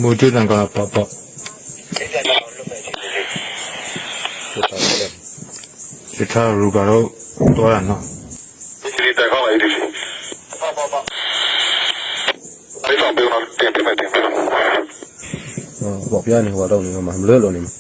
မိုးကျွတ်တန်ကပေါ့ပေါ့ဒီထားရူကတော့တော့ရနော်ဒီတက်ကောင်းလိုက်ဒီပေါ့အဲ့တော့ဘယ်မှာတင်ပြမယ်တင်ပြบอกพี่นี่ว่าတော့နေမှာမလွတ်လို့နေမှာ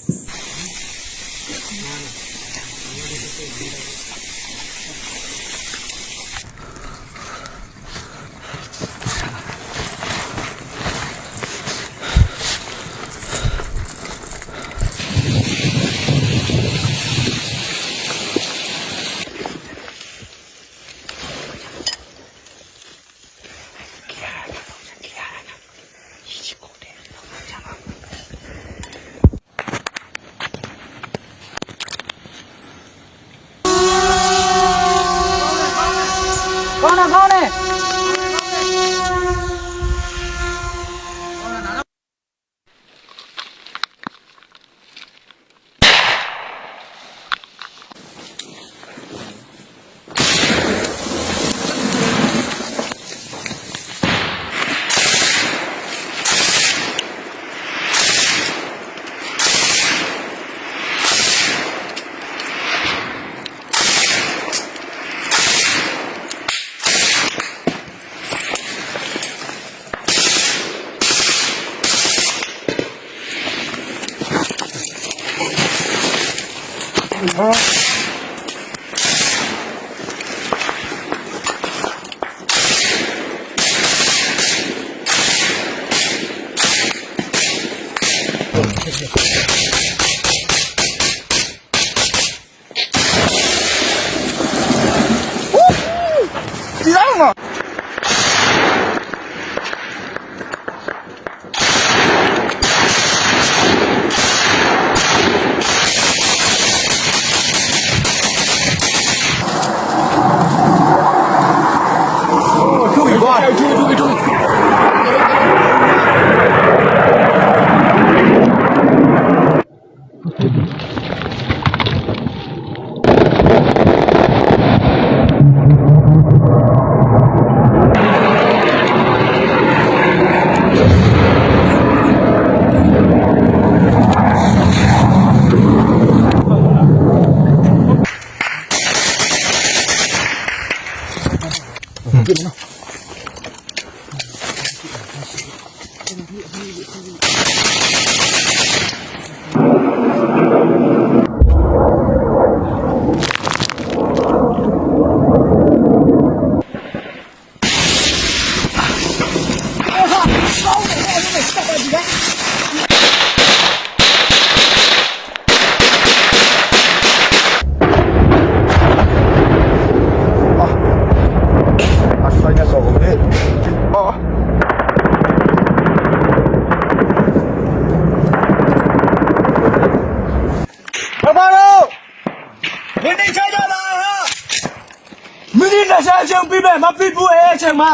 မပြီးဘူးအဲ့အချိန်မှာ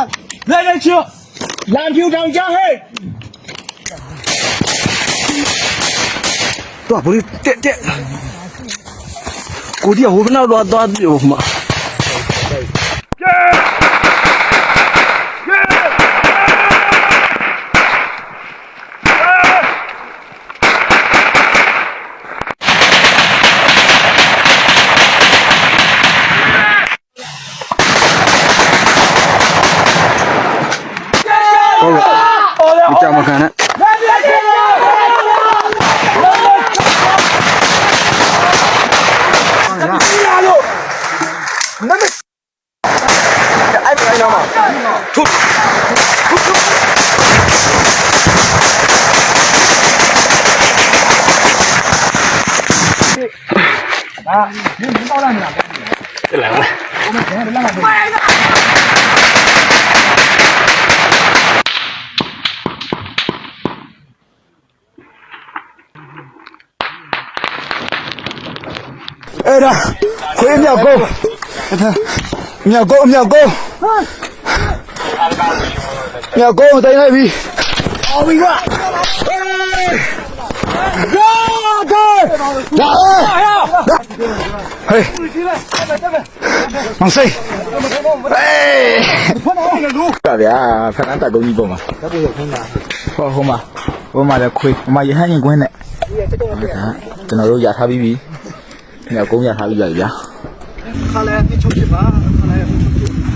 လက်လက်ချောလမ်းပြူတောင်ကြဟဲ့တော့ဘယ်တက်ကိုဒီဟိုဘနောက်တော့ပြောမှာဒီကြမှာခံနဲ့你到那里了？来了。我们前面那个。哎呀，回庙沟，庙沟，庙沟在那边。好一个。嘿，往谁？哎，干啥？看咱打狗你不嘛？好嘛。ဟိုမှာလည်းခွေးဟိုမှာရဟန်းရင်ကွင်းနဲ့ကျွန်တော်တို့ရထားပြီးပြီညကုန်းရထားပြီးပြီဗျာ ခါလဲအချုပ်ဖြစ်ပါခါလဲအချုပ်ဖြစ်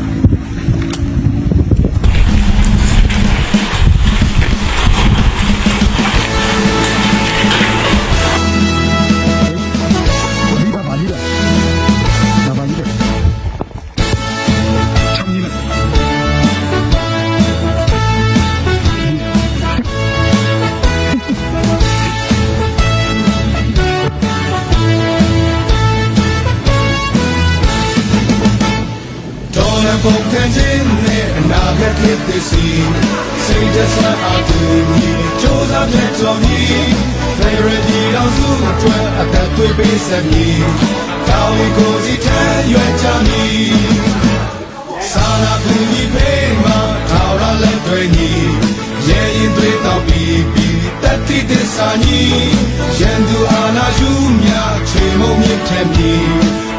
တော်လည်းပုံခံခြင်းနဲ့အနာဂတ်ဖြစ်သည်စီစိတ်သက်သာအတူညီကြိုးစားပြတ်တော်မီ Federal တော်စုအတွက်အသက်သွေးပေးဆက်မည်တောင်းဝင်ကိုစီထမ်းရွယ်ချမည်စာနာကူညီပေးမှာထောက်ရလက်တွေညီရဲရင်တွေတော့ပြီးတတိသစ္စာညီရန်သူအာနာယူမြချေမုံမြင့်ထက်မည်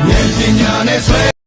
ဉာဏ်ပညာနဲ့ဆွဲ